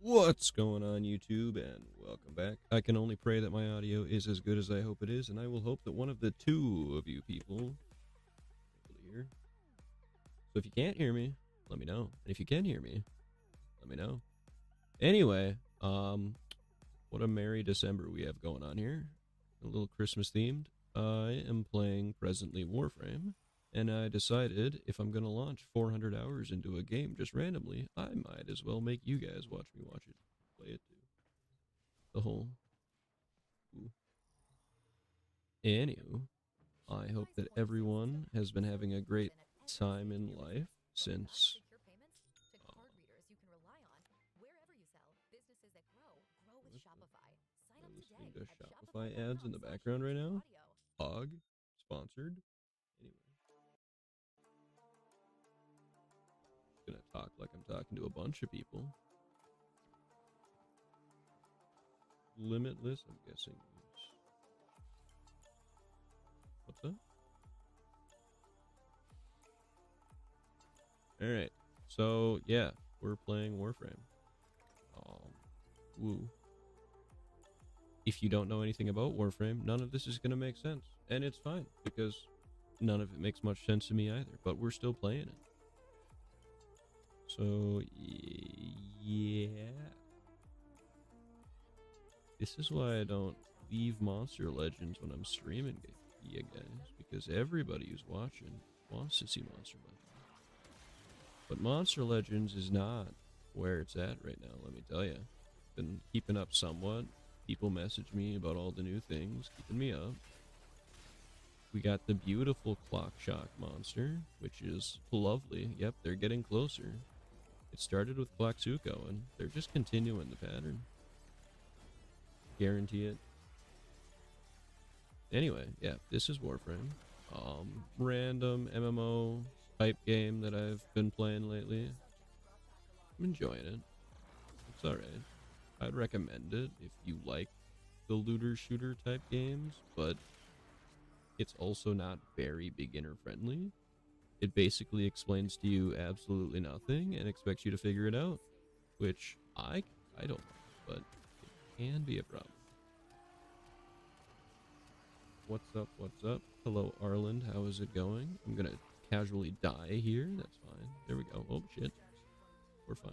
What's going on, YouTube, and welcome back. I can only pray that my audio is as good as I hope it is, and I will hope that one of the two of you people will hear. So if you can't hear me, let me know. And if you can hear me, let me know. Anyway, what a merry December we have going on here. A little Christmas themed. I am playing presently Warframe, and I decided if I'm going to launch 400 hours into a game just randomly, I might as well make you guys watch me watch it, play it too. The whole. Ooh. Anywho, I hope that everyone has been having a great time in life since listening to Shopify ads in the background right now. Hog sponsored. Anyway, just gonna talk like I'm talking to a bunch of people. Limitless, I'm guessing. What's that? Alright, so yeah, we're playing Warframe. Woo. If you don't know anything about Warframe, none of this is going to make sense. And it's fine, because none of it makes much sense to me either, but we're still playing it. So, yeah. This is why I don't leave Monster Legends when I'm streaming, you guys, because everybody who's watching wants to see Monster Legends. But Monster Legends is not where it's at right now, let me tell you. Been keeping up somewhat. People message me about all the new things, keeping me up. We got the beautiful Clockhawk monster, which is lovely. Yep, they're getting closer. It started with Clocksuko, and they're just continuing the pattern. Guarantee it. Anyway, yeah, this is Warframe. Random MMO type game that I've been playing lately. I'm enjoying it. It's alright. I'd recommend it if you like the looter shooter type games, but it's also not very beginner friendly. It basically explains to you absolutely nothing and expects you to figure it out, which I don't know, but it can be a problem. What's up, what's up? Hello, Arland, how is it going? I'm gonna casually die here, that's fine. There we go. Oh, shit. We're fine.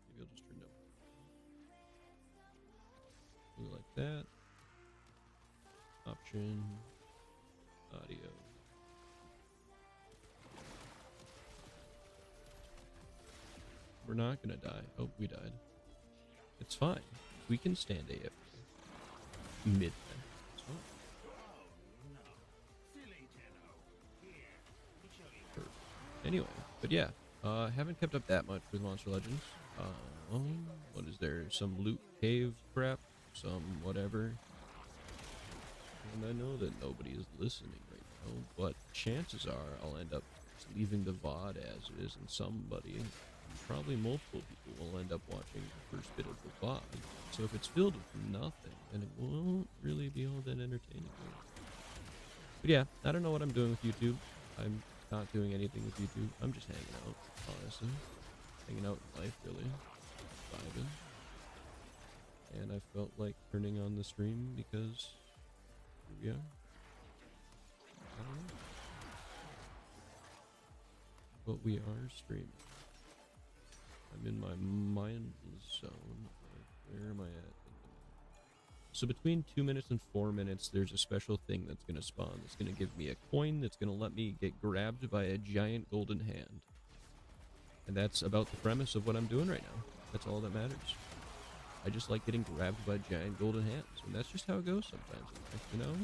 Maybe I'll just turn down. Like that. Option. Audio. We're not gonna die. Oh, we died. It's fine. We can stand AFK. Mid. It's fine. Anyway, but yeah, haven't kept up that much with Monster Legends. What is there? Some loot cave crap? Some whatever. And I know that nobody is listening right now, but chances are I'll end up leaving the VOD as it is, and somebody, probably multiple people, will end up watching the first bit of the VOD. So if it's filled with nothing, then it won't really be all that entertaining. But yeah, I don't know what I'm doing with YouTube. I'm not doing anything with YouTube. I'm just hanging out, honestly. Hanging out in life, really. Vibing. And I felt like turning on the stream because here we are. I don't know. But we are streaming. I'm in my mind zone. Where am I at? So between 2 minutes and 4 minutes, there's a special thing that's going to spawn. That's going to give me a coin that's going to let me get grabbed by a giant golden hand. And that's about the premise of what I'm doing right now. That's all that matters. I just like getting grabbed by giant golden hands. And that's just how it goes sometimes in life, you know?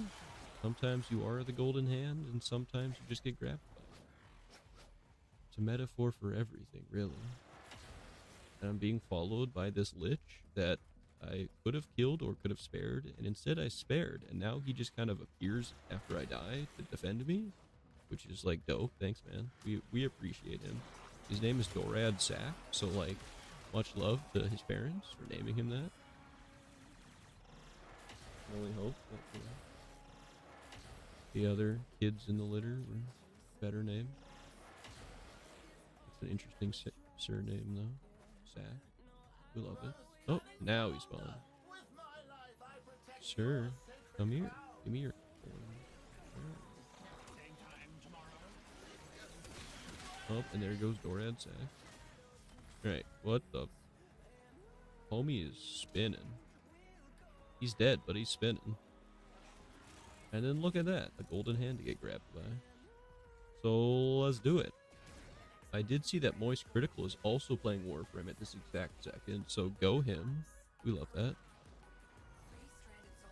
Sometimes you are the golden hand, and sometimes you just get grabbed by it. It's a metaphor for everything, really. And I'm being followed by this lich that I could have killed or could have spared, and instead I spared, and now he just kind of appears after I die to defend me, which is like dope. Thanks, man. We appreciate him. His name is Dorad Sack, so like much love to his parents for naming him that. can only hope that the other kids in the litter were better named. It's an interesting surname, though. Sack. We love it. Oh, now he's spawned. Sir, come here. Give me your Oh, and there goes Dorad Sack. Alright, what the? Homie is spinning. He's dead, but he's spinning. And then look at that, a golden hand to get grabbed by. So let's do it. I did see that Moist Critical is also playing Warframe at this exact second, so go him. We love that.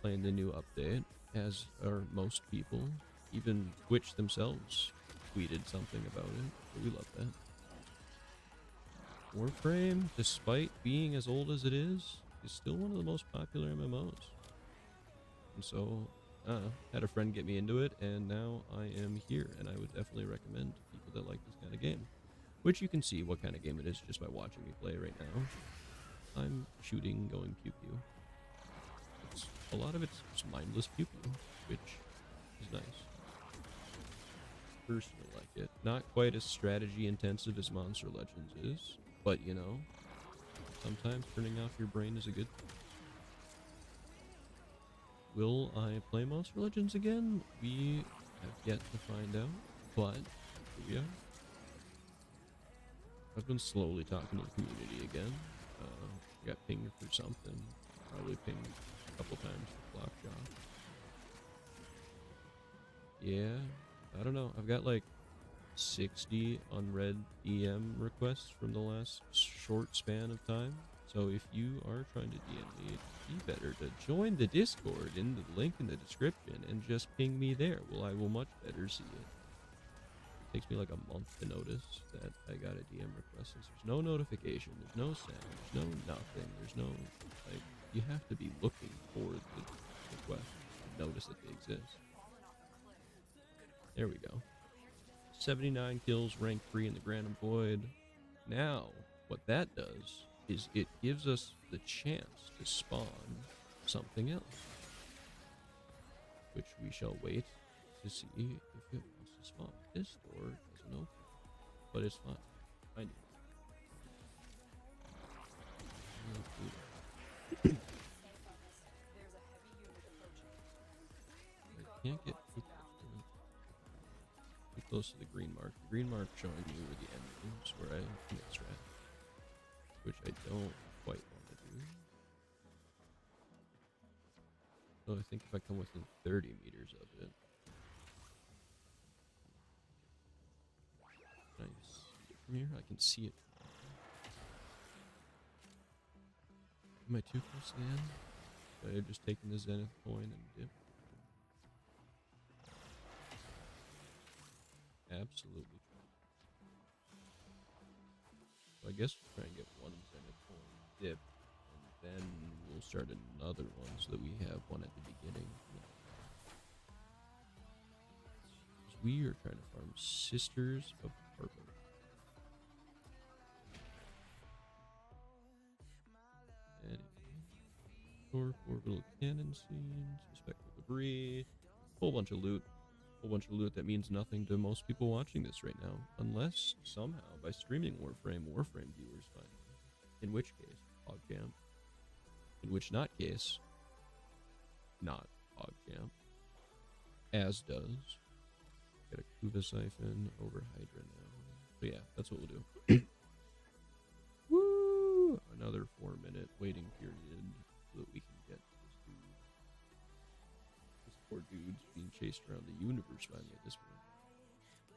Playing the new update, as are most people. Even Twitch themselves tweeted something about it, so we love that. Warframe, despite being as old as it is still one of the most popular MMOs. And so, had a friend get me into it, and now I am here, and I would definitely recommend to people that like this kind of game. Which you can see what kind of game it is just by watching me play right now. I'm shooting, going pew-pew. A lot of it's just mindless pew-pew, which is nice. Personally like it. Not quite as strategy intensive as Monster Legends is, but you know, sometimes turning off your brain is a good thing. Will I play Monster Legends again? We have yet to find out, but here we are. I've been slowly talking to the community again. Got pinged for something. Probably pinged a couple times for Clockhawk. Yeah, I don't know. I've got like 60 unread DM requests from the last short span of time. So if you are trying to DM me, it'd be better to join the Discord in the link in the description and just ping me there. Well, I will much better see it. It takes me like a month to notice that I got a DM request. There's no notification, there's no send, there's no nothing, there's no, like, you have to be looking for the request to notice that they exist. There we go. 79 kills, rank 3 in the Grand and Void. Now, what that does is it gives us the chance to spawn something else, which we shall wait to see if it wants to spawn. This door doesn't open, but it's fine. I knew it. I can't get too close to the green mark. The green mark showing you where the end is, where I commit strat, which I don't quite want to do. So I think if I come within 30 meters of it, can I see it from here? I can see it. Am I too close to the end? Should I have just taken the Zenith coin and dip? Absolutely true. So I guess we'll try and get one Zenith coin dip, and then we'll start another one so that we have one at the beginning. We are trying to farm Sisters of Purple. And four little cannon scenes, spectral debris, whole bunch of loot. Whole bunch of loot that means nothing to most people watching this right now, unless somehow by streaming Warframe viewers find it. In which case, PogChamp. In which not case, not PogChamp. As does. Got a Kuva Siphon over Hydra now. But yeah, that's what we'll do. Woo! Another 4-minute waiting period so that we can get this dude. This poor dude's being chased around the universe by me at this point.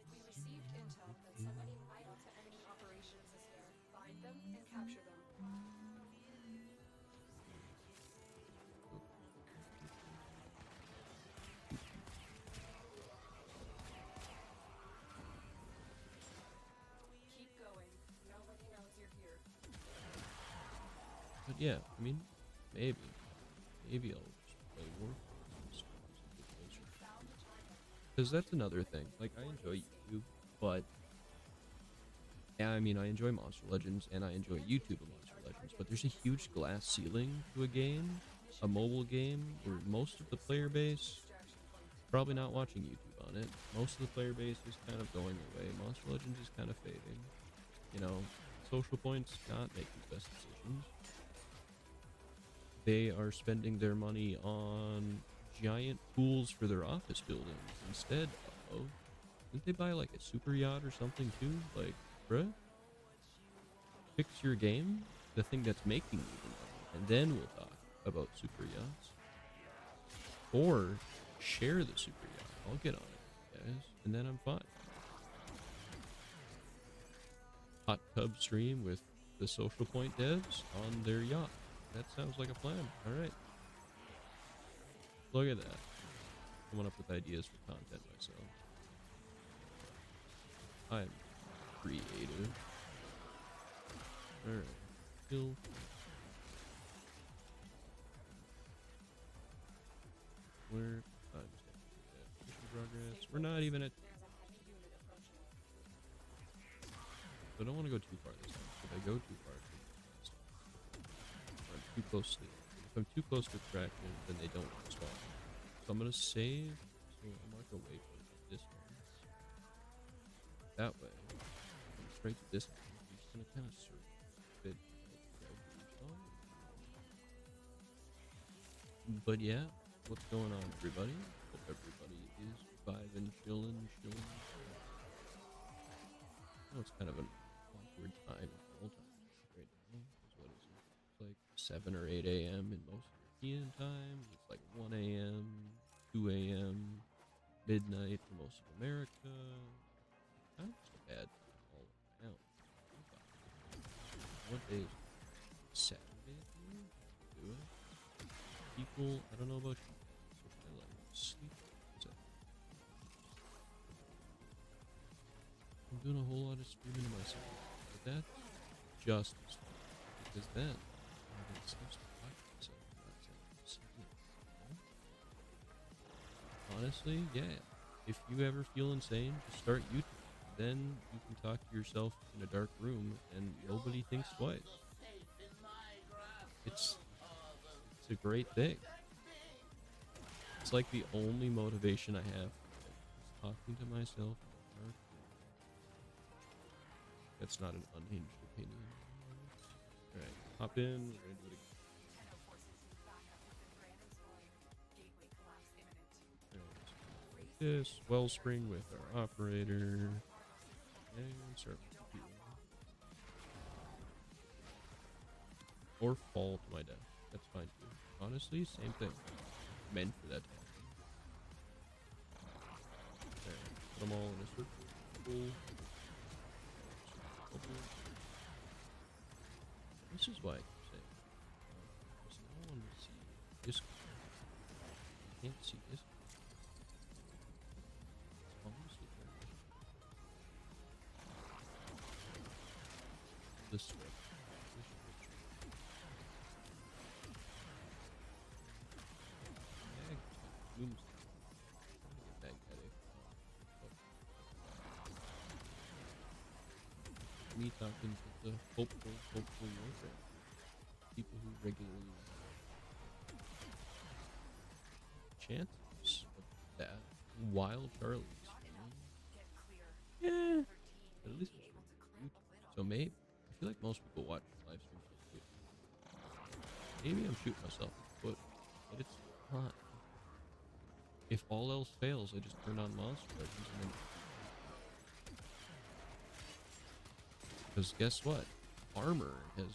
We received intel that somebody vital to enemy operations is here. Find them and capture them. Keep going. Nobody knows you're here. But yeah, I mean, maybe I'll just play Warframe. Because that's another thing. Like, I enjoy YouTube, but yeah, I mean, I enjoy Monster Legends and I enjoy YouTube of Monster Legends, but there's a huge glass ceiling to a game a mobile game where most of the player base probably not watching YouTube on it. Most of the player base is kind of going away. Monster Legends is kind of fading. You know, Social Point's not making the best decisions. They are spending their money on giant pools for their office buildings instead of... Didn't they buy like a super yacht or something too? Like, bruh? Fix your game, the thing that's making you the money, and then we'll talk about super yachts. Or share the super yacht. I'll get on it, guys, and then I'm fine. Hot tub stream with the Social Point devs on their yacht. That sounds like a plan. Alright. Look at that. Coming up with ideas for content myself. I'm creative. Alright. Kill. Where? I'm just gonna do that. Mission progress. We're not even at... So I don't want to go too far this time. If I go too far, I'm too close to... If I'm too close to attraction, then they don't spawn. So I'm gonna save. So I'm not gonna wait for this one. That way, I'm straight to this one. I'm just gonna kind of search it. But yeah, what's going on, everybody? Hope everybody is vibing, chilling. I know it's kind of an awkward time all times right now. What is it? It's like 7 or 8 a.m. in most European times. It's like 1 a.m., 2 a.m., midnight for most of America. Kind of just a bad time all around. What day is it? Saturday, I think? Do it. People, I don't know about you guys, but I like sleep. I'm doing a whole lot of screaming to myself, but that's just as fun, because then I'm going to sleep to watch myself, not sleeping. Honestly, yeah, if you ever feel insane, just start YouTube. Then you can talk to yourself in a dark room, and nobody thinks twice. It's a great thing. It's like the only motivation I have is talking to myself in a dark room. That's not an unhinged opinion. Alright, hop in, we're gonna do it again. Alright, this wellspring with our operator. And start with the or fall to my death. That's fine too. Honestly, same thing. Meant for that to happen. There. Put them all in a circle. This is why I keep saying there's no one to see this. I can't see this. It's obviously there. This way. Me talking to the hopeful warframe. People who regularly chances of that while Charlie's yeah. But at least it's from YouTube. So maybe I feel like most people watch live streams on YouTube. Maybe I'm shooting myself in the foot, but it's not. If all else fails, I just turn on Monster Legends and then... Because guess what? Armor has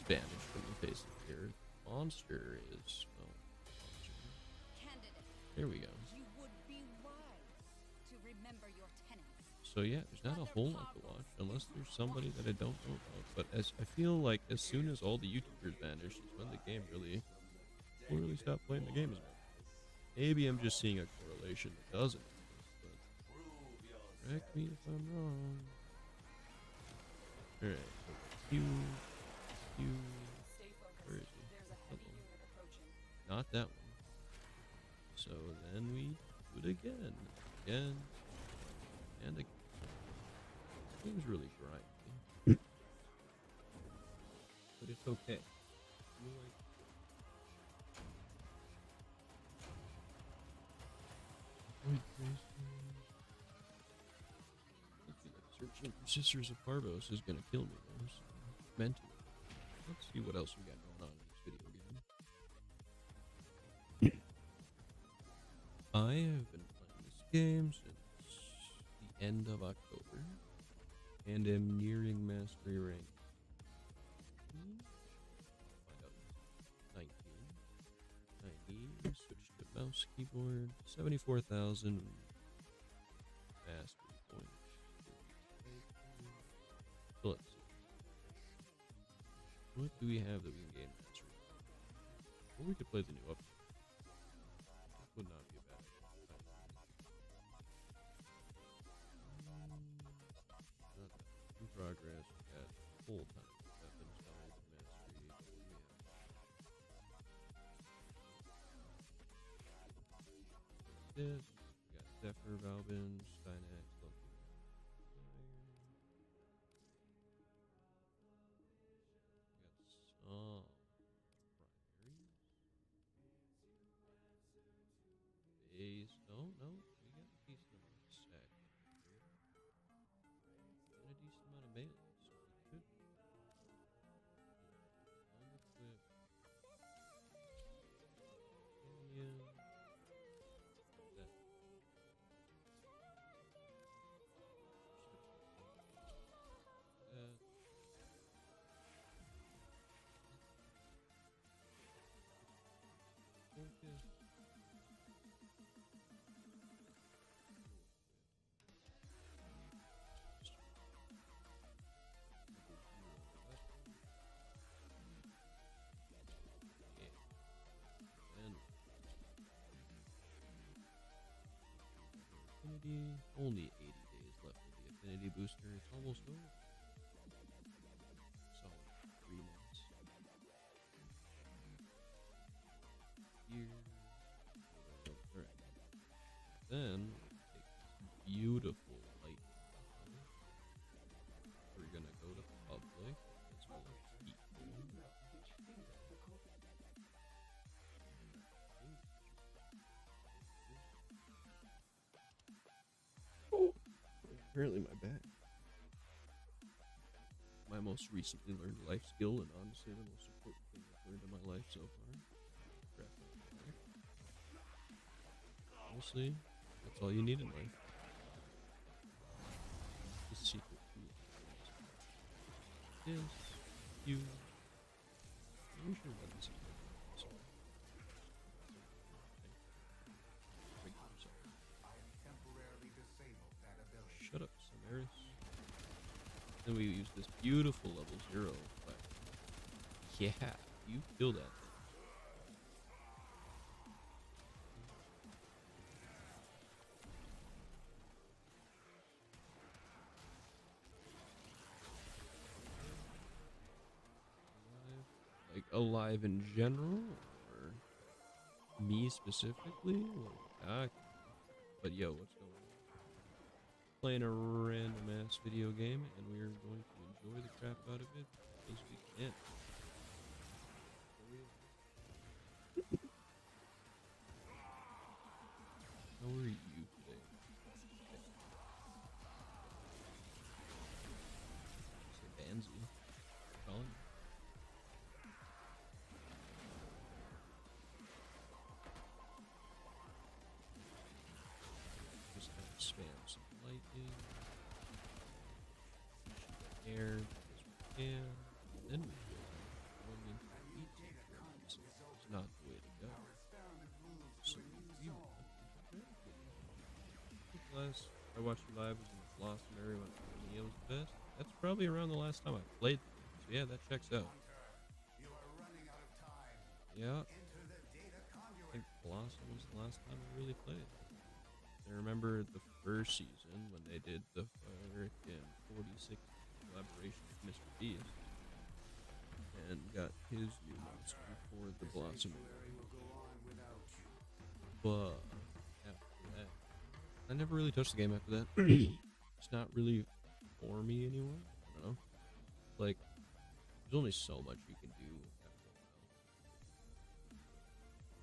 vanished from the face of the earth. Monster is... well, there we go. So yeah, there's not a whole lot to watch, unless there's somebody that I don't know about. But as I feel like as soon as all the YouTubers vanish, is when the game really... we'll really stop playing the game as much. Maybe I'm just seeing a correlation that doesn't exist, but correct me if I'm wrong. Alright, Q, where is he? Uh-oh. Not that one. So then we do it again, and again. This game's really grindy. But it's okay. Searching for Sisters of Parvos is gonna kill me, though. So meant to. Let's see what else we got going on in this video game. I have been playing this game since the end of October, and am nearing mastery rank. Find out. 19. 90. Switch to mouse keyboard. 74,000 mastery points. So let's see. What do we have that we can gain mastery? Or we could play the new update. That would not be a bad idea. Not bad. In progress, we got full time weapons, knowledge, mastery. This, we got Zephyr, Valbin, Steinax, Loki. We got some primaries. Base. No, we got a decent amount of sack. And a decent amount of melee, so we could unequip Canyon. That. That. Focus. Affinity. Only 80 days left of the affinity booster. It's almost over. So 3 months. Here. Alright. Then take this beautiful lightning. We're gonna go to public. As well as people. Apparently my back. My most recently learned life skill, and honestly the most important thing I've learned in my life so far. Crap on my back. Honestly, that's all you need in life. The secret to it is you. Where's your weapons? Sorry. Shut up, Samaris. Then we use this beautiful level 0 weapon. Yeah, you kill that thing. Like alive in general, or me specifically? Like, but yo, what's going on? Playing a random ass video game, and we are going to enjoy the crap out of it because we can. How are you today? Say Banzi. Calling. Just kind of spam some lightning. Shoot air as we can. And then we go going into the heat temperatures. It's not the way to go. So we want I watched you live was in the Blossom area when Neo was the best. That's probably around the last time I played. So yeah, that checks out. Yeah. I think Blossom was the last time I really played. I remember the first season when they did the frickin' 46 collaboration with Mr. Beast and got his new monster for the Blossom area. But after that, I never really touched the game after that. It's not really for me anymore. I don't know. Like, there's only so much you can do after a while.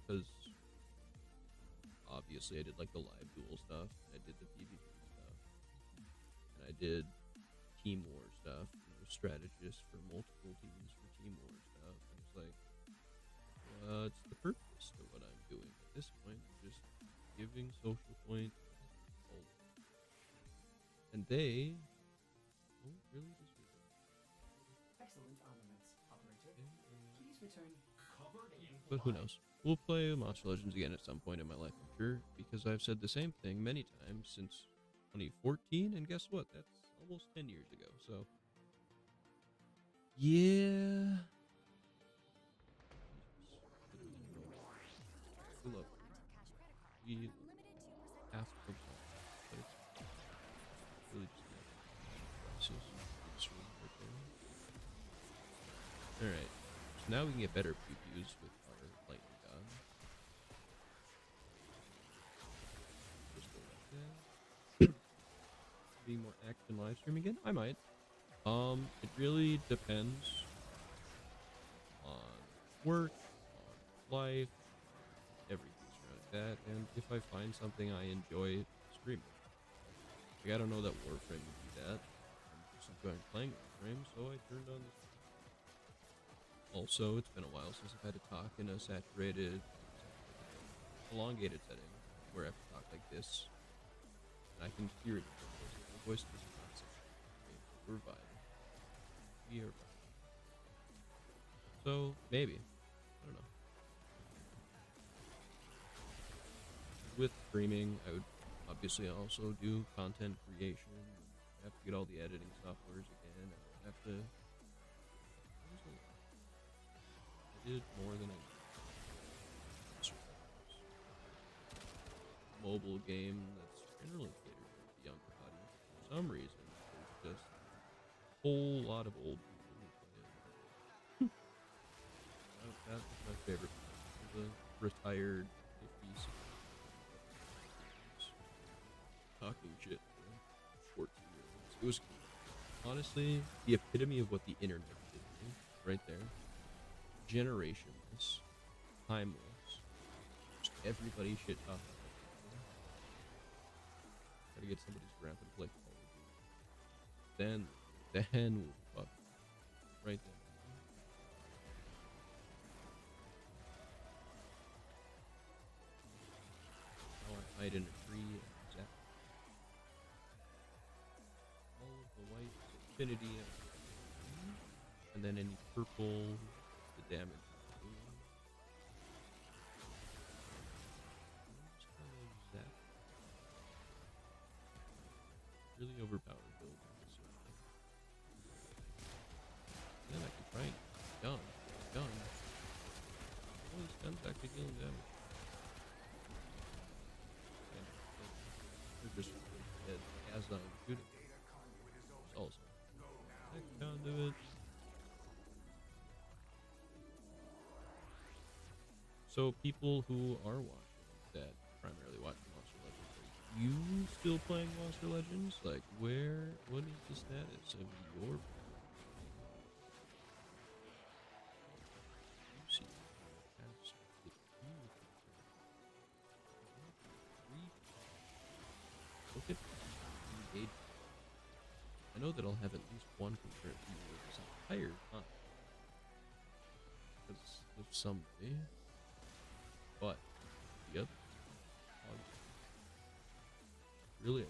Because obviously I did like the live duel stuff, and I did the PvP stuff, and I did team war stuff. You're a strategist for multiple teams for team war stuff. And it's like, what's the purpose to what I'm doing at this point? I'm just giving social point. And they don't really deserve it. Excellent armaments, operator. Please return. Covered in But who knows? We'll play Monster Legends again at some point in my life, I'm sure, because I've said the same thing many times since 2014, and guess what? That's almost 10 years ago, so... Yeah... We love it. We have to focus on it, but it's really just prices. It's really right there. Alright, so now we can get better PPUs with our lightning gun. Just go like that. Being more active in live stream again? I might. It really depends on work, on life, everything surrounding that, and if I find something I enjoy streaming. Like, I don't know that WARFRAME would do that. I'm just enjoying playing WARFRAME, so I turned on this. Also, it's been a while since I've had to talk in a elongated setting, where I have to talk like this, and I can hear it. My voice does not sound. We're vibing. We are vibing. So, maybe. I don't know. With streaming, I would obviously also do content creation. I have to get all the editing softwares again. I have to... I did more than I mobile game that's generally catered to the younger audience. For some reason, there's just a whole lot of old people who play it. That was my favorite part. The retired 50s talking shit to 14-year-olds. It was honestly the epitome of what the internet did to me, right there. Generationless, timeless, just everybody shit talking. Gotta get somebody's grandpa to play Call of Duty. Then we'll fuck. Right then. Now I hide in a tree and zap. All of the white infinity and then any purple, the damage. Just kind of zap. Really overpowered build. Then I can try and gun. Oh, this gun's actually dealing damage. They're just dead as I'm shooting. It's also tech conduit. So people who are watching that primarily watch Monster Legends, are you still playing Monster Legends? Like, what is the status of your... Look at engagement. I know that I'll have at least one concurrent viewer this entire time. Because of somebody. But the other really.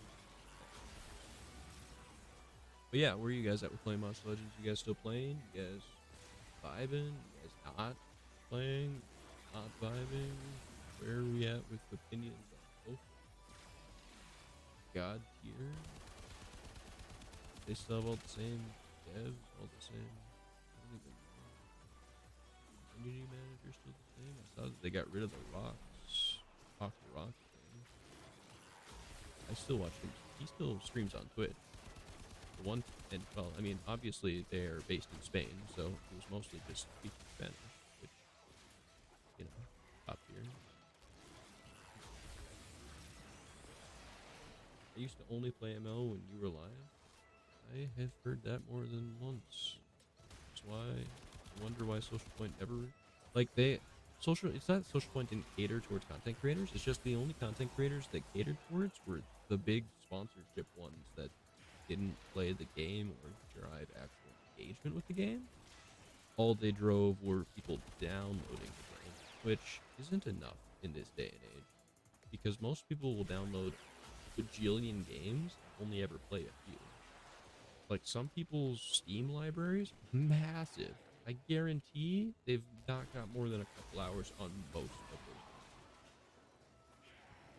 But yeah, where are you guys at with playing Monster Legends? You guys still playing? You guys vibing? You guys not playing? Not vibing? Where are we at with opinions on both? God tier? They still have all the same devs, all the same. I don't even know. Community manager still the same? I saw that they got rid of the rocks. Talk the rock thing. I still watch him. He still streams on Twitch. The one, and well, I mean, obviously they're based in Spain, so it was mostly just speaking Spanish, which, you know, top tier. I used to only play ML when you were live. I have heard that more than once. That's why I wonder why Social Point never, like, it's not Social Point didn't cater towards content creators. It's just the only content creators that catered towards were the big sponsorship ones that didn't play the game or drive actual engagement with the game. All they drove were people downloading the game, which isn't enough in this day and age, because most people will download a bajillion games and only ever play a few. Like, some people's Steam libraries, massive. I guarantee they've not got more than a couple hours on most of those.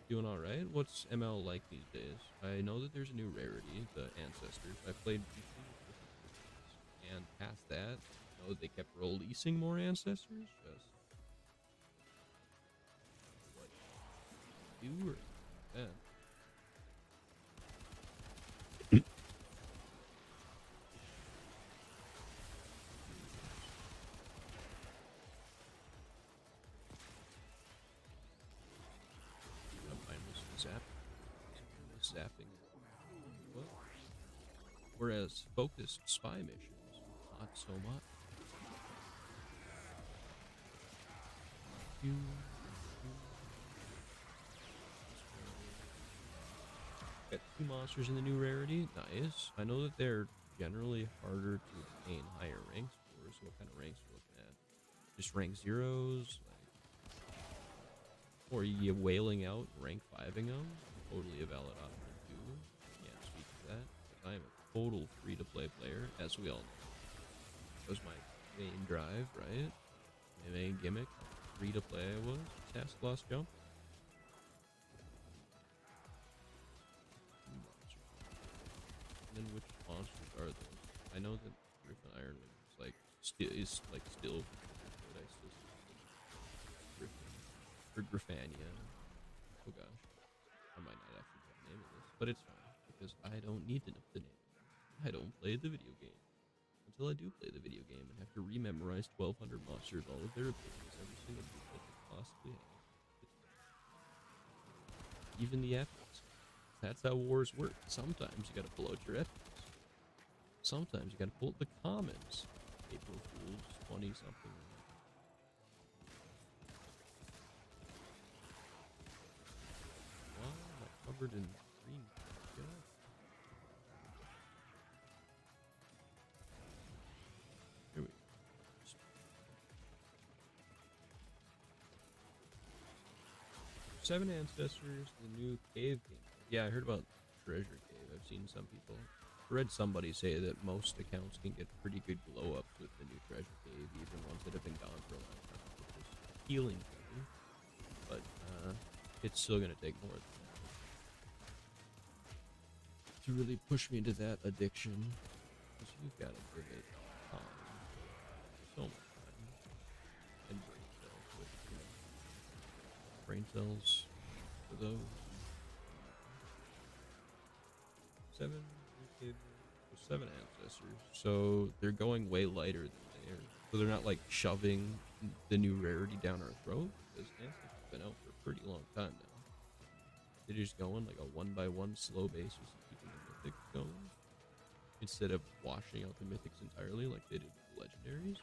Doing alright? What's ML like these days? I know that there's a new rarity, the Ancestors. I played and past that, I know they kept releasing more Ancestors. Just what do or bad. Mine was zapping. What? Whereas focused spy missions, not so much. Got 2 monsters in the new rarity. Nice. I know that they're generally harder to obtain higher ranks for, so what kind of ranks are you looking at? Just rank 0s? Or are you wailing out rank 5ing them? Totally a valid option too. Can't speak to that. I am a total free-to-play player, as we all know. That was my main drive, right? My main gimmick. Free-to-play I was. Task lost jump. And then which monsters are those? I know that Griffin Ironwing is like still but I still Griffin or Griffania. Oh gosh. I might not actually know the name of this, but it's fine because I don't need to know the name. I don't play the video game. Until I do play the video game and have to rememorize 1,200 monsters, all of their abilities, every single move that they possibly have. Even the epics. That's how wars work. Sometimes you gotta pull out your epics. Sometimes you gotta pull out the commons. April Fool's 20 something. Why am I covered in green? Yeah. Here we go. 7 Ancestors, the new cave game. Yeah, I heard about Treasure Cave. I've seen some people. I read somebody say that most accounts can get pretty good glow-ups with the new Treasure Cave, even ones that have been gone for a long time, which is appealing to me. But, it's still gonna take more than that to really push me into that addiction. Because you've got to give it time. So much time. And brain cells, which, you know, brain cells for those. 7 ancestors. So they're going way lighter than they are. So they're not like shoving the new rarity down our throat. Because ancestors have been out for a pretty long time now. They're just going like a 1x1 slow basis and keeping the mythics going. Instead of washing out the mythics entirely like they did with the legendaries.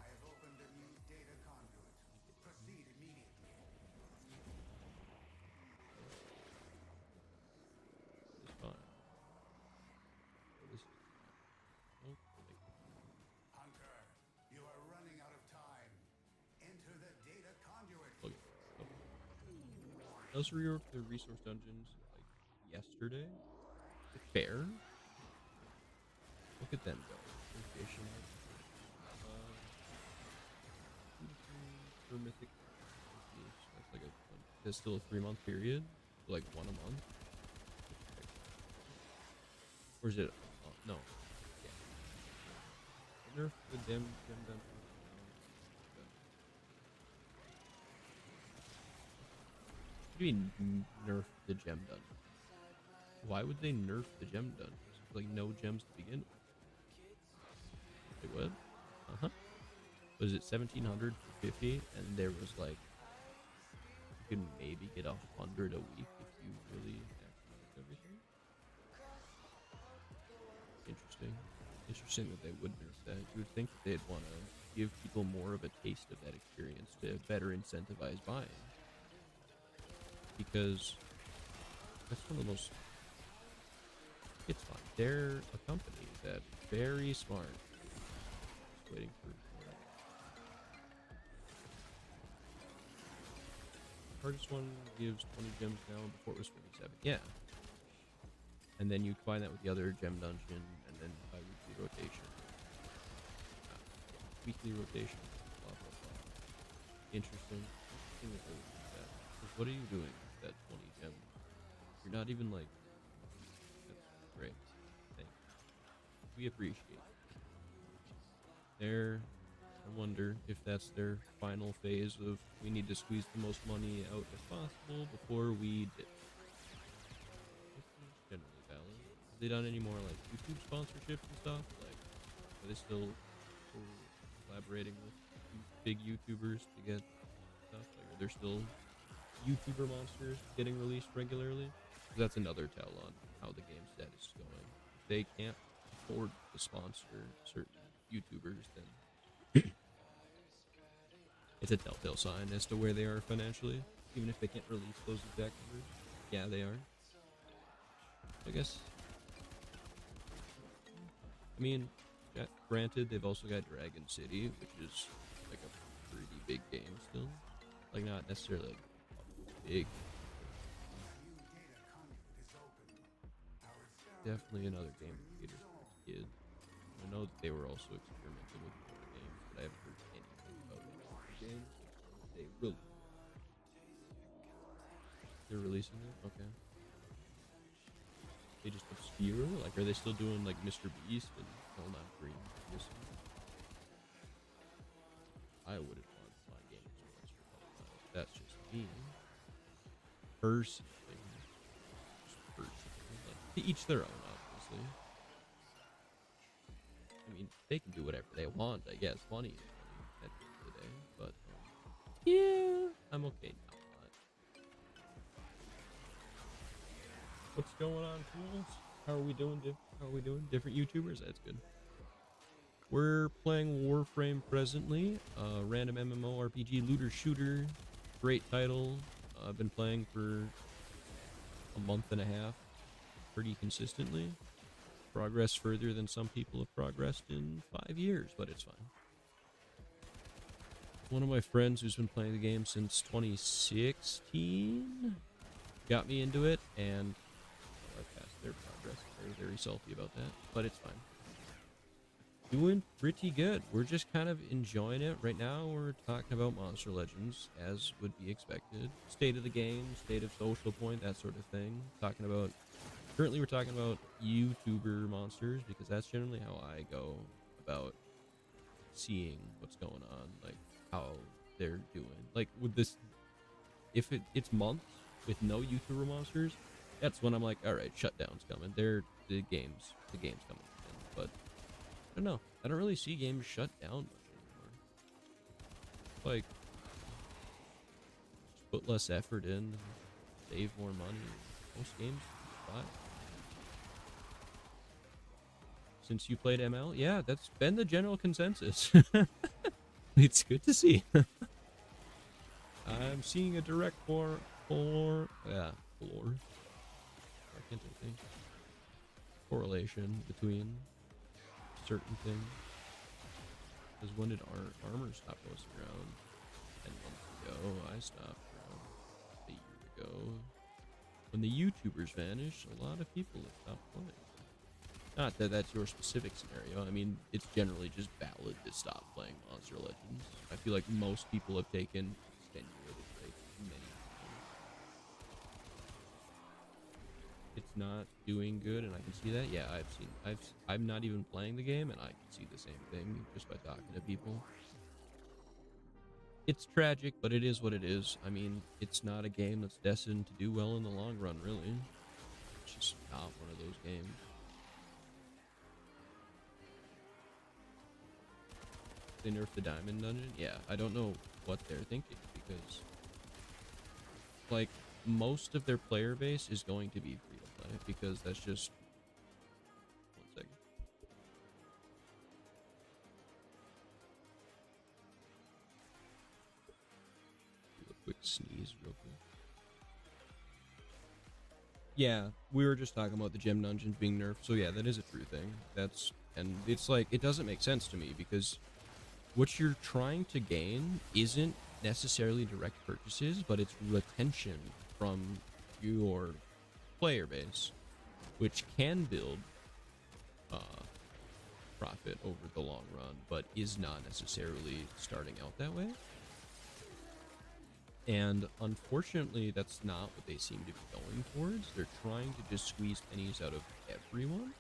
I have opened a new data conduit. Proceed immediately. It's fine. This is oh, Hunter, you are running out of time. Enter the data conduit. okay. Those reworked the resource dungeons like yesterday. Fair. Look at them go. Location. For mythic. That's like there's still a 3-month period. Like 1 a month. Or is it? Oh, no. Yeah. Nerf the gem dungeon. What do you mean nerf the gem dungeon? Why would they nerf the gem dungeons? Like no gems to begin with. Like what? Uh-huh. Was it 1,700 for 50? And there was like you could maybe get 100 a week if you really maximize everything. Interesting. Interesting that they would nerf that. You would think that they'd want to give people more of a taste of that experience to better incentivize buying. Because that's one of the most It's fine. They're a company that's very smart. Just waiting for hardest one gives 20 gems now. Before it was 27. Yeah. And then you combine that with the other gem dungeon, and then bi-weekly rotation. Weekly rotation. Blah, blah, blah. Interesting. Interesting that they would do that. 'Cause what are you doing with that 20 gem? You're not even like... That's great. Thank you. We appreciate it. I wonder if that's their final phase of we need to squeeze the most money out as possible before we dip. This is generally valid. Have they done any more like YouTube sponsorships and stuff? Like, are they still collaborating with big YouTubers to get stuff? Like, are there still YouTuber monsters getting released regularly? 'Cause that's another tell on how the game status is going. If they can't afford to sponsor certain YouTubers, then it's a telltale sign as to where they are financially, even if they can't release those exact numbers. Yeah, they are. I guess. I mean, granted, they've also got Dragon City, which is like a pretty big game still. Like, not necessarily like big. Definitely another game for kids. I know that they were also experimenting with more games, but I haven't heard anything about any more games. They will. They're releasing it? Okay. They just obscure? Like, are they still doing like Mr. Beast and Not Green? I wouldn't want my game to monster Pokemon. That's just me. Personally. Like, to each their own, obviously. I mean, they can do whatever they want, I guess. Money is money at the end of the day, but yeah, I'm okay now. What's going on, fools? How are we doing? How are we doing? Different YouTubers? That's good. We're playing Warframe presently, random MMORPG looter shooter. Great title. I've been playing for a month and a half, pretty consistently. Progress further than some people have progressed in 5 years, but it's fine. One of my friends who's been playing the game since 2016 got me into it, and I passed their progress. They're very salty about that, but it's fine. Doing pretty good. We're just kind of enjoying it. Right now, we're talking about Monster Legends, as would be expected. State of the game, state of social point, that sort of thing. Currently, we're talking about YouTuber monsters, because that's generally how I go about seeing what's going on, like how they're doing. Like with this, if it's months with no YouTuber monsters, that's when I'm like, all right, shutdown's coming. The game's coming in. But I don't know. I don't really see games shut down much anymore. Like, just put less effort in, save more money. Most games are fine. Since you played ML, yeah, that's been the general consensus. It's good to see. I'm seeing a direct correlation between certain things. Because when did armor stop posting around? 10 months ago. I stopped around a year ago. When the YouTubers vanished, a lot of people have stopped playing. Not that that's your specific scenario. I mean, it's generally just valid to stop playing Monster Legends. I feel like most people have taken extenuated breaks many times. It's not doing good, and I can see that. Yeah, I'm not even playing the game, and I can see the same thing just by talking to people. It's tragic, but it is what it is. I mean, it's not a game that's destined to do well in the long run, really. It's just not one of those games. They nerfed the diamond dungeon? Yeah, I don't know what they're thinking, because like most of their player base is going to be free to play, because that's just 1 second. Do a quick sneeze real quick. Yeah, we were just talking about the gem dungeons being nerfed, so yeah, that is a true thing. And it's like, it doesn't make sense to me, because what you're trying to gain isn't necessarily direct purchases, but it's retention from your player base, which can build profit over the long run, but is not necessarily starting out that way. And unfortunately, that's not what they seem to be going towards. They're trying to just squeeze pennies out of everyone,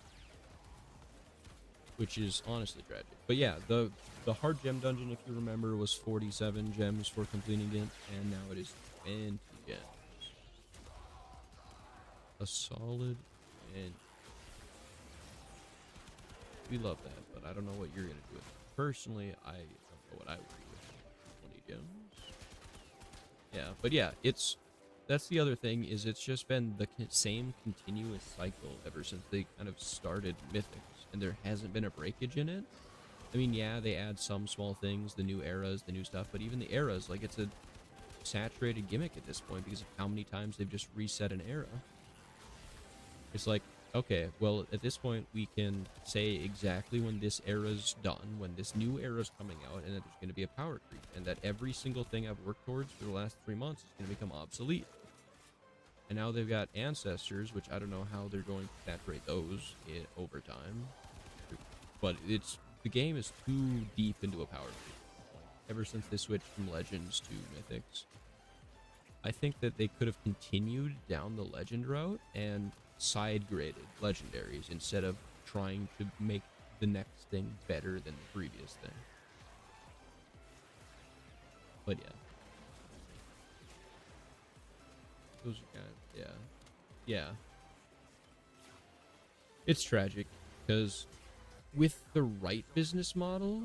which is honestly tragic. But yeah, the hard gem dungeon, if you remember, was 47 gems for completing it, and now it is 20 gems. A solid 20. We love that, but I don't know what you're gonna do with it. Personally, I don't know what I would do with 20 gems. Yeah, but yeah, that's the other thing, is it's just been the same continuous cycle ever since they kind of started Mythics, and there hasn't been a breakage in it. I mean, yeah, they add some small things, the new eras, the new stuff, but even the eras, like, it's a saturated gimmick at this point because of how many times they've just reset an era. It's like, okay, well, at this point, we can say exactly when this era's done, when this new era's coming out, and that there's going to be a power creep, and that every single thing I've worked towards for the last 3 months is going to become obsolete. And now they've got Ancestors, which I don't know how they're going to saturate those over time. But the game is too deep into a power creep ever since they switched from Legends to Mythics. I think that they could have continued down the Legend route and side-graded Legendaries instead of trying to make the next thing better than the previous thing. But yeah. Those are kind of, yeah. Yeah. It's tragic, because with the right business model,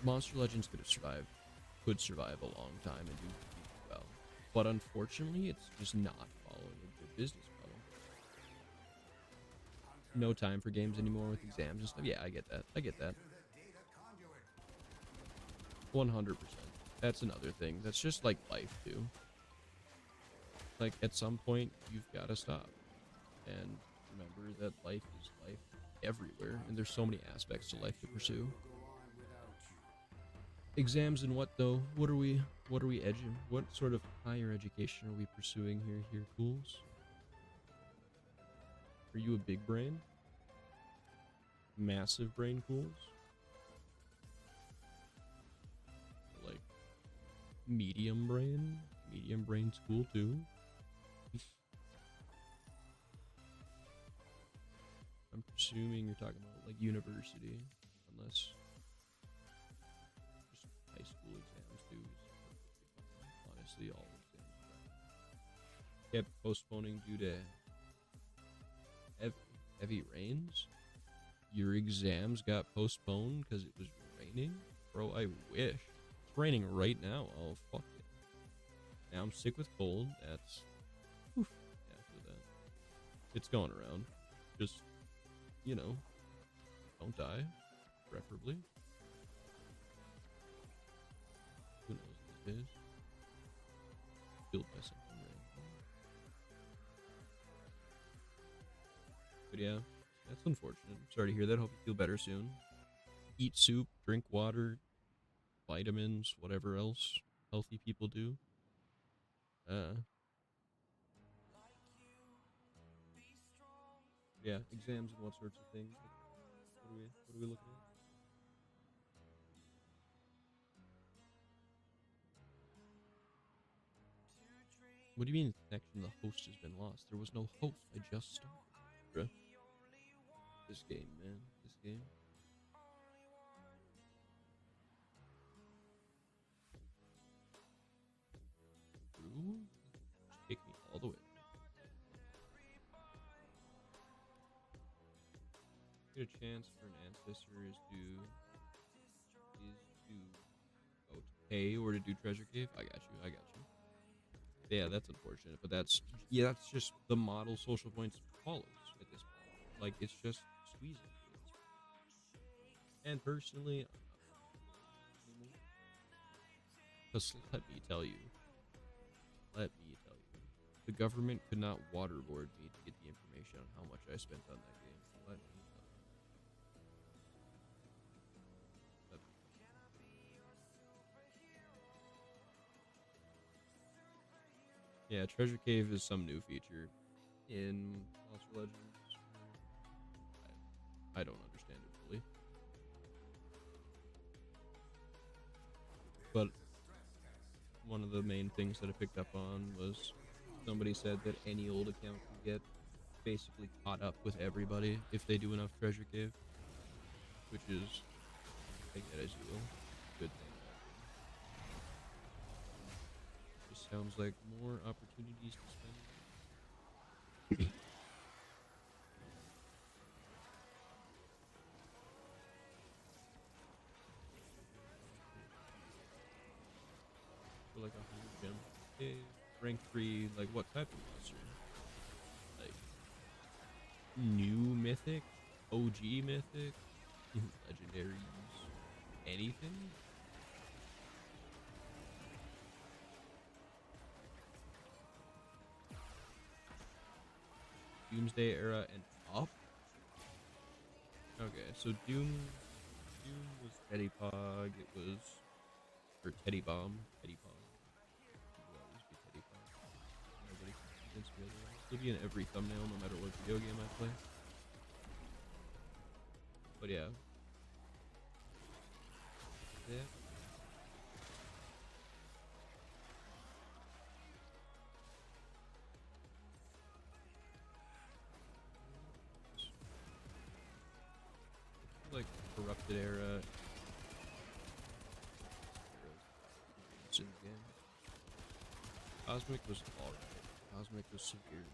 Monster Legends could survive a long time and do well. But unfortunately, it's just not following a good business model. No time for games anymore with exams and stuff. Yeah, I get that. 100%. That's another thing. That's just like life, too. Like, at some point, you've got to stop. And remember that life is life everywhere, and there's so many aspects to life to pursue. Exams and what, though? What are we what sort of higher education are we pursuing here, Cools? Are you a big brain? Massive brain, Cools? Like, medium brain? Medium brain's cool, too. I'm presuming you're talking about, like, university, unless just high school exams, too. Honestly, all exams kept postponing due to heavy rains. Your exams got postponed because it was raining? Bro, I wish. It's raining right now. Oh, fuck it. Now I'm sick with cold. That's... Oof. Yeah, I feel that. It's going around. Just, you know, don't die, preferably. Who knows what it is? Killed by something random. But yeah, that's unfortunate. Sorry to hear that. Hope you feel better soon. Eat soup, drink water, vitamins, whatever else healthy people do. Yeah, exams and what sorts of things. What are we looking at? What do you mean the connection to the host has been lost? There was no host. I just started. Bruh. This game, man. This game. Ooh. Take me all the way. Get a chance for an ancestor is to pay or to do treasure cave. I got you. Yeah, that's unfortunate, but that's just the model social points follows at this point. Like, it's just squeezing. And personally, because let me tell you, The government could not waterboard me to get the information on how much I spent on that game. Let me Yeah, Treasure Cave is some new feature in Monster Legends. I don't understand it fully. But one of the main things that I picked up on was somebody said that any old account can get basically caught up with everybody if they do enough Treasure Cave, which is, take that as you will, good thing. Just sounds like more opportunities to spend. For like 100 gems. Okay, rank 3, like what type of monster? Like new mythic, OG mythic, legendaries, anything? Doomsday era and up? Okay, so Doom was Teddy Pog, it was, or Teddy Bomb, Teddy Pog. It will always be Teddy Pog. Nobody can convince me otherwise. It'll be in every thumbnail no matter what video game I play. But yeah. Yeah. Like corrupted era. It's in the game. Cosmic was alright. Cosmic was severe.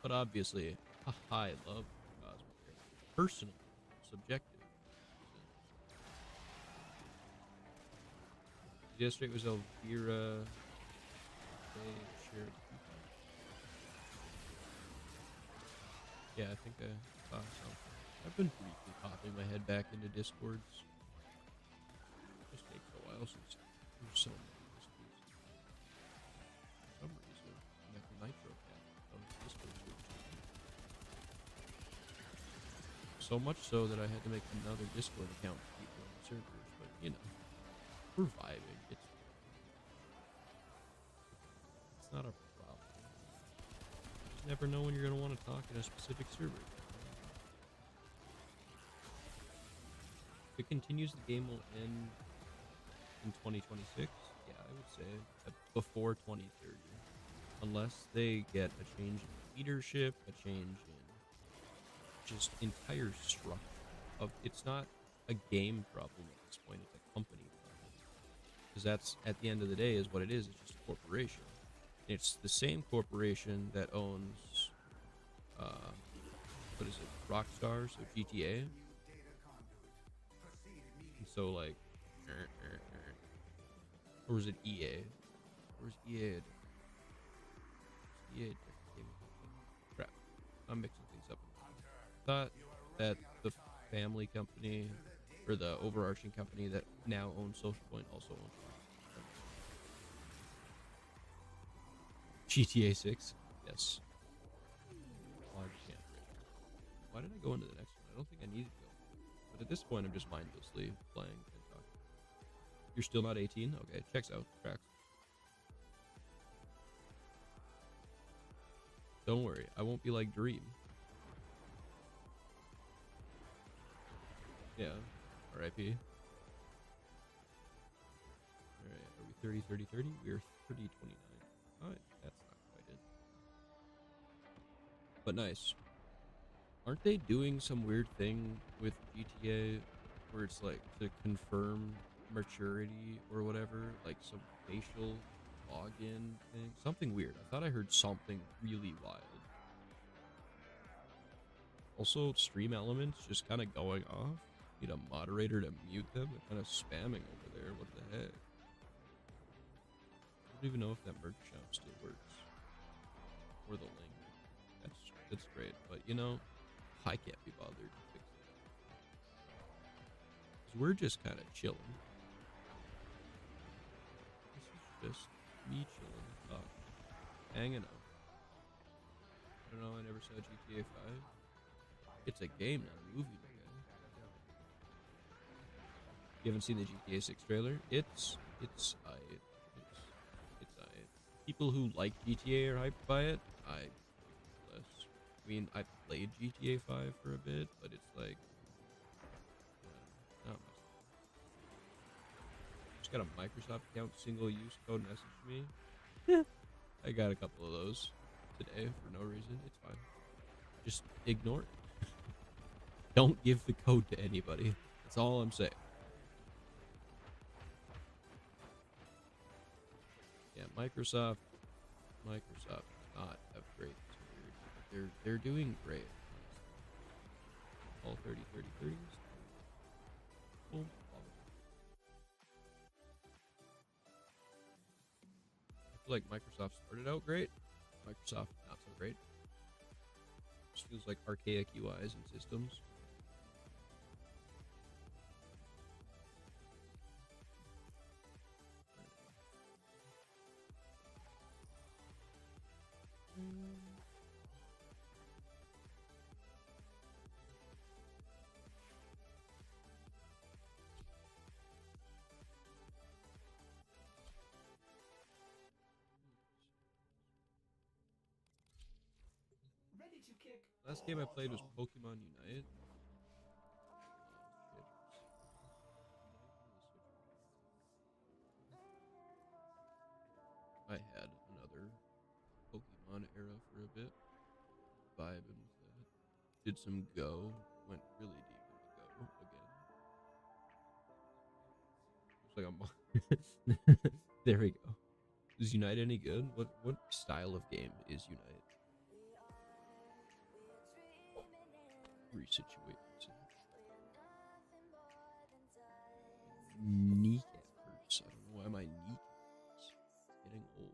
But obviously, I love Cosmic era. Personal, subjective. Yesterday was Elvira. They shared. Yeah, I think I saw something. I've been briefly popping my head back into Discords. It just takes a while since there's so many Discords. For some reason, I'm at the Nitro cap of Discord servers. So much so that I had to make another Discord account for people on the servers, but you know, we're vibing. It's not a problem. You just never know when you're gonna want to talk in a specific server. If it continues, the game will end in 2026. Yeah, I would say before 2030, unless they get a change in leadership, a change in just entire structure of. It's not a game problem at this point; it's a company problem. Because that's at the end of the day is what it is. It's just a corporation. It's the same corporation that owns, what is it, Rockstar, so GTA. And so like, or was it EA? Or was EA? EA crap. I'm mixing things up. Thought that the family company or the overarching company that now owns Social Point also owns GTA 6. Yes. Oh, I can't. Why did I go into the next one? I don't think I needed to go. But at this point, I'm just mindlessly playing and talking. You're still not 18? Okay, checks out. Tracks. Don't worry, I won't be like Dream. Yeah, RIP. Alright, are we 30, 30, 30? We're 30, 29. Alright, that's not quite it. But nice. Aren't they doing some weird thing with GTA where it's like to confirm maturity or whatever? Like some facial login thing? Something weird. I thought I heard something really wild. Also, stream elements just kind of going off. Need a moderator to mute them. They're kind of spamming over there. What the heck? I don't even know if that merch shop still works. Or the link. That's great. But you know, I can't be bothered to fix it. Because we're just kind of chilling. Just me chilling, hanging out. I don't know, I never saw GTA 5. It's a game, not a movie, my guy. You haven't seen the GTA 6 trailer? It's aight. It's aight. People who like GTA are hyped by it. I mean, I played GTA 5 for a bit, but it's like, not much. Just got a Microsoft account, single use code message me. Yeah. I got a couple of those today for no reason. It's fine. Just ignore it. Don't give the code to anybody. That's all I'm saying. Yeah, Microsoft does not have great security. They're doing great. All 30-30-30s. Boom. I feel like Microsoft started out great. Microsoft not so great. Just feels like archaic UIs and systems. Ready to kick. Last game I played was Pokemon Unite. I had another Pokemon era for a bit. Vibing with that. Did some Go. Went really deep into Go again. It was like a month. There we go. Is Unite any good? What style of game is Unite? Resituate myself. Kneecap hurts. I don't know why my kneecap is getting old.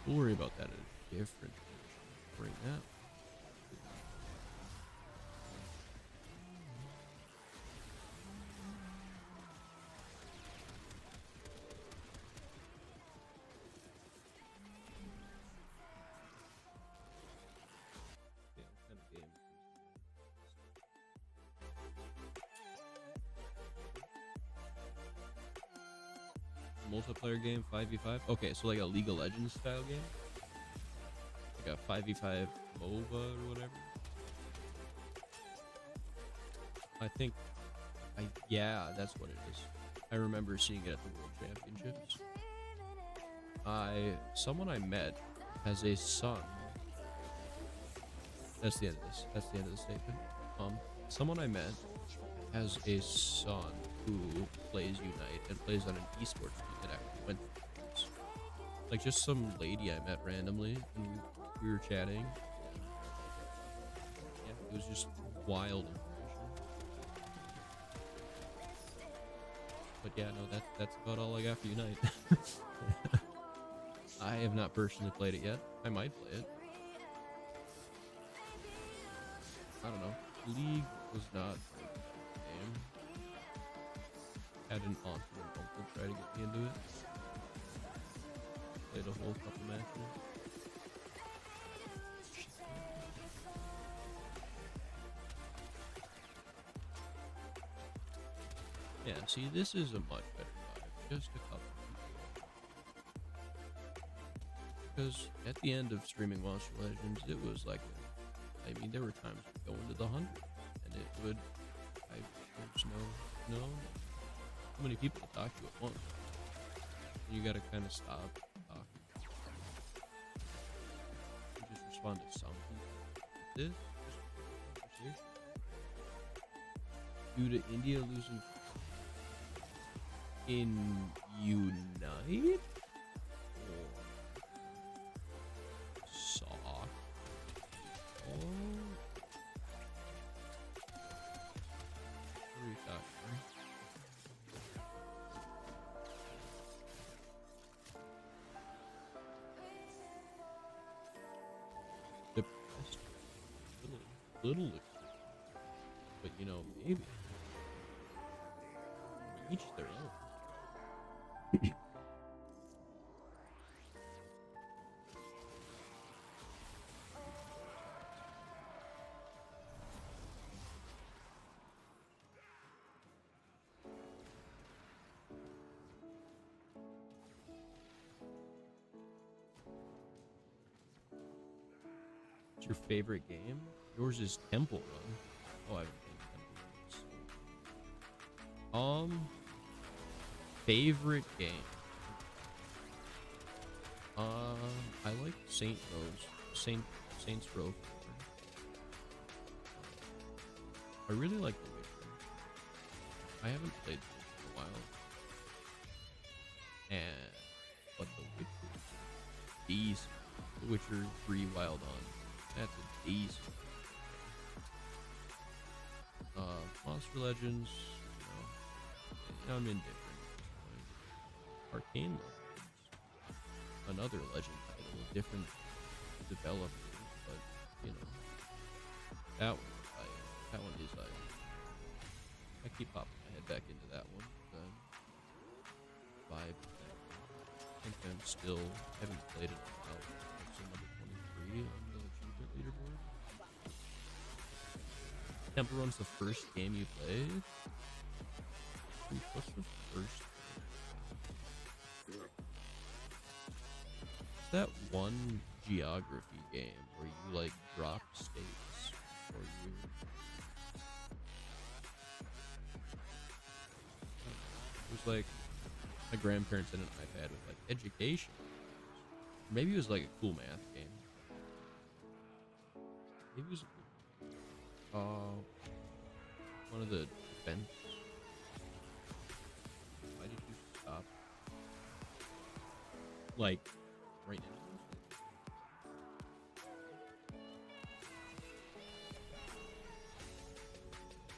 We'll worry about that at a different right now. Yeah, what kind of game? Multiplayer game, 5v5. Okay, so like a League of Legends style game, like a 5v5 MOBA or whatever. Yeah, that's what it is. I remember seeing it at the World Championships. Someone I met has a son. That's the end of this. That's the end of the statement. Someone I met has a son who plays Unite and plays on an esports team that actually went through this. Like just some lady I met randomly and we were chatting. Yeah, it was just wild information. But yeah, no, that's about all I got for Unite. I have not personally played it yet. I might play it. I don't know. League was not a game. Had an aunt and uncle try to get me into it. Played a whole couple matches. Yeah, see, this is a much better vibe. Just a couple people. Because at the end of streaming Monster Legends, it was like, I mean, there were times we'd go into the hundreds, and it would, there's no, too many people to talk to at once. You gotta kind of stop talking. You just respond to something. This, just conversation. Due to India losing in Unite? Or soccer? little, but you know, maybe each their own. What's your favorite game? Yours is Temple Run. Oh, I haven't played Temple Run. Favorite game. I like Saints Row 4. I really like The Witcher. I haven't played it in a while. But The Witcher is decent. The Witcher 3 Wild Hunt. That's a decent. Monster Legends, you know, I'm indifferent. Arcane Legends, another Legend title, different developers, but you know, that one is I keep popping my head back into that one. Vibe. I think I'm still haven't played it out. So number 23 on the achievement leaderboard. Temple Run's the first game you played? What's the first game? It's that one geography game where you like drop states or you it was like my grandparents had an iPad with like education. Maybe it was like a cool math game. Maybe it was one of the defense. Why did you stop? Like, right now?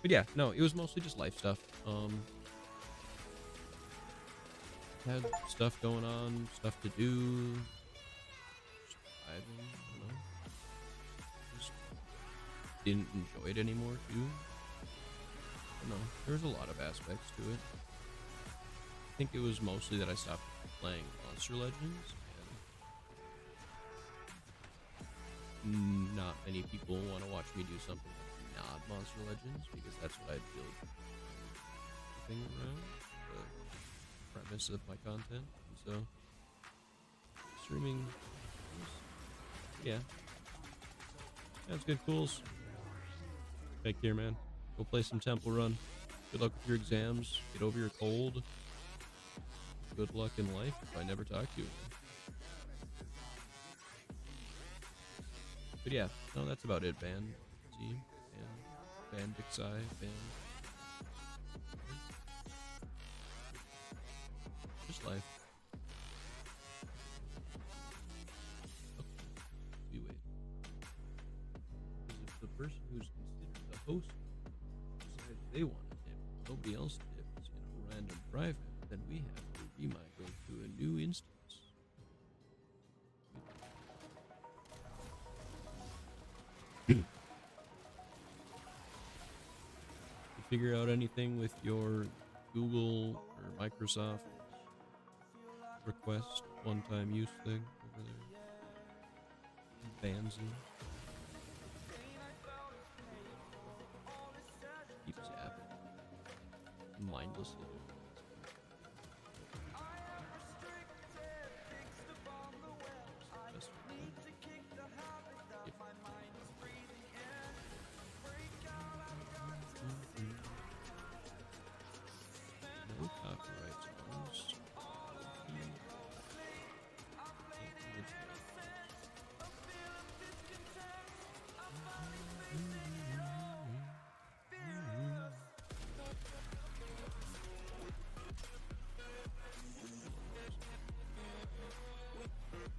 But yeah, no, it was mostly just life stuff. Had stuff going on, stuff to do. I don't know. Just didn't enjoy it anymore, too. I don't know. There's a lot of aspects to it. I think it was mostly that I stopped playing Monster Legends, and not many people want to watch me do something that's not Monster Legends, because that's what I build everything around. The premise of my content. So, streaming, yeah. That's good, cools. Take care, man. Go play some Temple Run. Good luck with your exams. Get over your cold. Good luck in life if I never talk to you again. But yeah, no, that's about it, Van Z, Van Dixie, Van. Just life. Okay. We wait. Because if the person who's considered the host decides they want to tip, nobody else tips in a random private, then we have to remigrate to a new instance. You figure out anything with your Google or Microsoft request one-time use thing over there? Bands keep zapping mindlessly. No copyrights on this.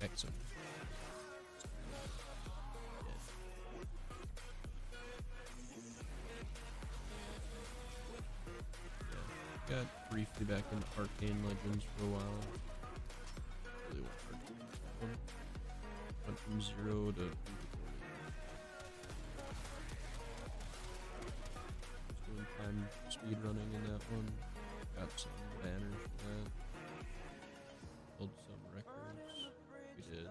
Excellent. Yeah. Got briefly back into Arcane Legends for a while. Really want Arcane. Went from 0 to doing time speed running in that one. Got some banners for that. Held some records. We did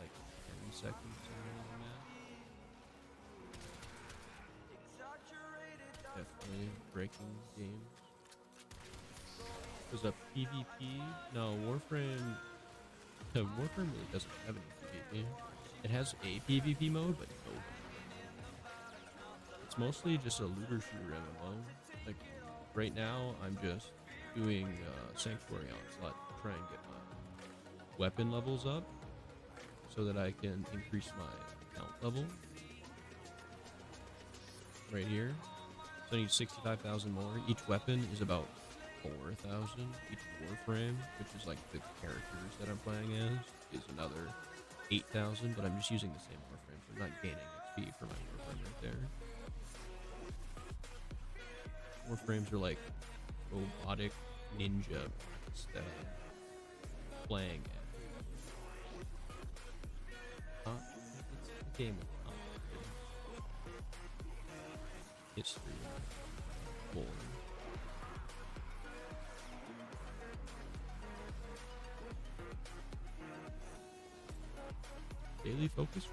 like 10 seconds in the map. Definitely breaking games. Was a PvP? No, Warframe. Warframe really doesn't have any PvP. It has a PvP mode, but no. It's mostly just a looter shooter MMO. Like right now, I'm just doing Sanctuary Onslaught to try and get my weapon levels up, so that I can increase my count level. Right here. So I need 65,000 more. Each weapon is about 4,000. Each Warframe, which is like the characters that I'm playing as, is another 8,000. But I'm just using the same Warframe, so I'm not gaining XP for my Warframe right there. Warframes are like robotic ninja that I'm playing at. It's a game of history, lore. Daily focus.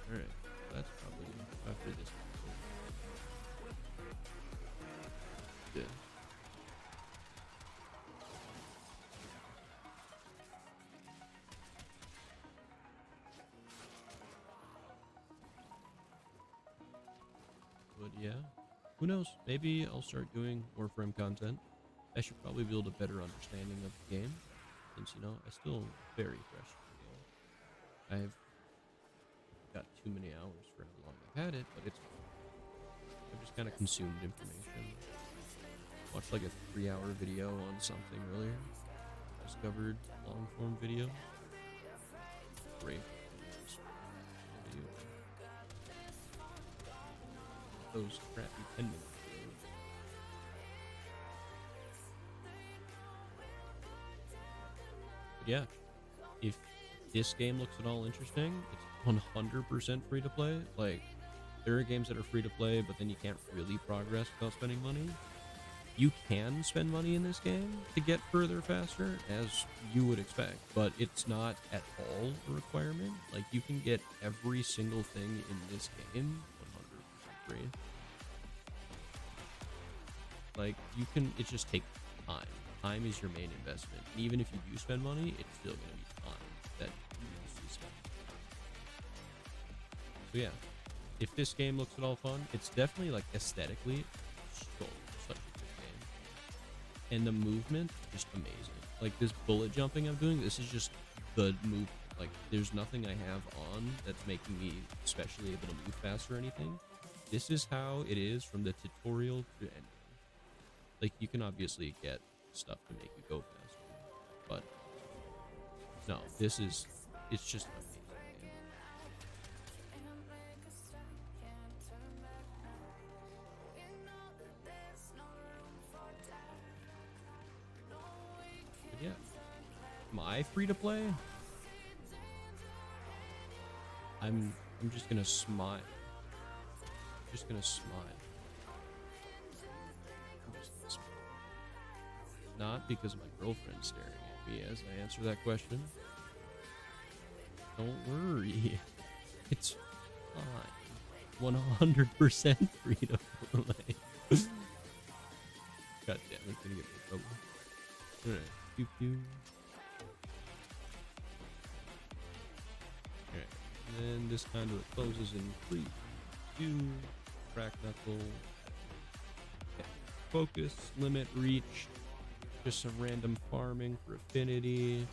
All right, that's probably after this. Yeah. But yeah, who knows? Maybe I'll start doing Warframe content. I should probably build a better understanding of the game, since, you know, I still very fresh in the game. I've got too many hours for how long I've had it, but it's fine. I've just kind of consumed information. Watched like a 3-hour video on something earlier. Discovered long form video. Great. Video. Those crappy 10-minute videos. But yeah, if this game looks at all interesting, it's 100% free to play. Like, there are games that are free to play, but then you can't really progress without spending money. You can spend money in this game to get further faster, as you would expect, but it's not at all a requirement. Like, you can get every single thing in this game 100% free. Like, you can, it just takes time. Time is your main investment. And even if you do spend money, it's still going to be time that you need to spend. So yeah, if this game looks at all fun, it's definitely, like, aesthetically so such a good game. And the movement, just amazing. Like, this bullet jumping I'm doing, this is just the move. Like, there's nothing I have on that's making me especially able to move fast or anything. This is how it is from the tutorial to ending. Like, you can obviously get stuff to make you go faster, but no, this is, it's just amazing game. But yeah, my free to play, I'm just gonna smile. Just gonna smile. Not because my girlfriend's staring at me as I answer that question. Don't worry. It's fine. 100% free to play. God damn, it's gonna get me in trouble. Alright. Pew pew. Alright. And then this conduit closes in 3, 2, crack knuckle. Okay. Focus, limit, reach. Just some random farming for affinity.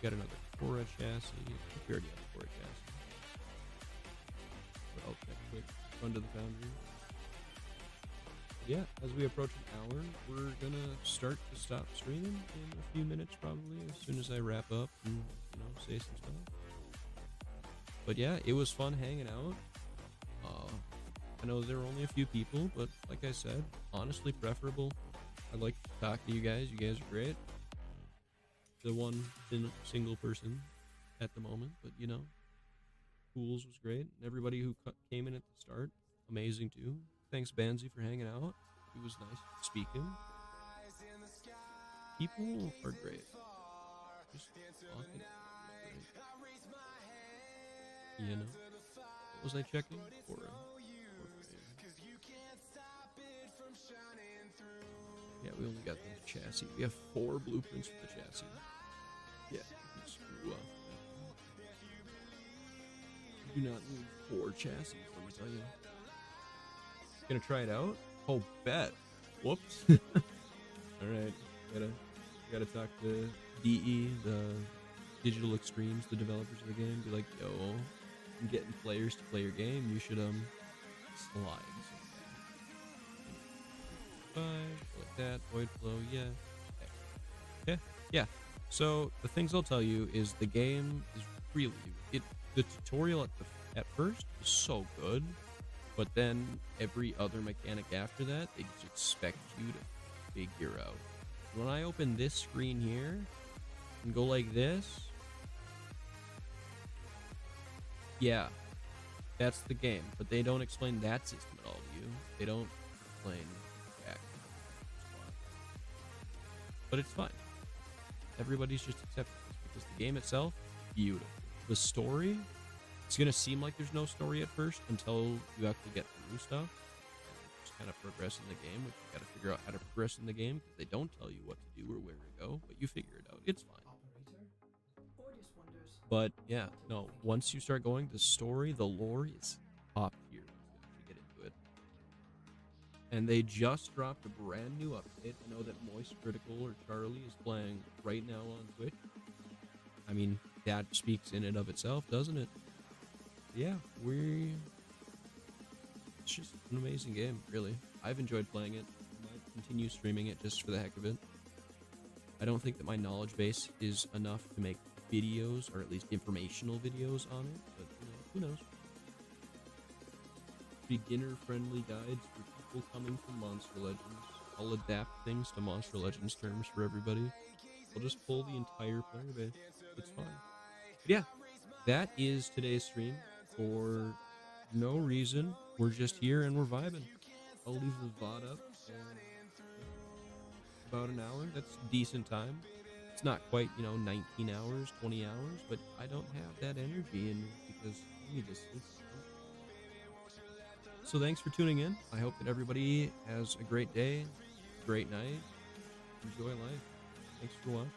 Got another Cora chassis. We already have a Cora chassis. But I'll check quick. Run to the foundry. Yeah, as we approach an hour, we're gonna start to stop streaming in a few minutes probably, as soon as I wrap up and, you know, say some stuff. But yeah, it was fun hanging out. I know there were only a few people, but like I said, honestly preferable. I'd like to talk to you guys. You guys are great. The one single person at the moment, but you know, Pools was great. Everybody who came in at the start, amazing too. Thanks, Banzi, for hanging out. It was nice speaking. People are great. Just talking. Great. You know? What was I checking? Warframe. Yeah, we only got the chassis. We have 4 blueprints for the chassis. Yeah, screw up. You do not need 4 chassis, let me tell you. Gonna try it out? Oh, bet. Whoops. Alright, gotta talk to DE, the Digital Extremes, the developers of the game. Be like, yo, I'm getting players to play your game. You should, slide. Like that, void flow, yeah. Okay, yeah. So the things I'll tell you is the game is really the tutorial at first is so good, but then every other mechanic after that they just expect you to figure out. When I open this screen here and go like this, yeah, that's the game. But they don't explain that system at all to you. They don't explain. But it's fine. Everybody's just accepting this because the game itself, beautiful. The story, it's gonna seem like there's no story at first until you actually get through stuff. Just kind of progress in the game, which you gotta figure out how to progress in the game because they don't tell you what to do or where to go, but you figure it out. It's fine. But yeah, no, once you start going, the story, the lore is top tier once you actually get into it. And they just dropped a brand new update. I know that Moist Critical or Charlie is playing right now on Twitch. I mean, that speaks in and of itself, doesn't it? Yeah, it's just an amazing game, really. I've enjoyed playing it. I might continue streaming it just for the heck of it. I don't think that my knowledge base is enough to make videos, or at least informational videos on it, but who knows? Beginner-friendly guides for people coming from Monster Legends. I'll adapt things to Monster Legends terms for everybody. I'll just pull the entire player base. It's fine. But yeah, that is today's stream. For no reason, we're just here and we're vibing. I'll leave the VOD up in about an hour. That's decent time. It's not quite, 19 hours, 20 hours, but I don't have that energy in because I need to sleep. So thanks for tuning in. I hope that everybody has a great day, great night. Enjoy life. Thanks for watching.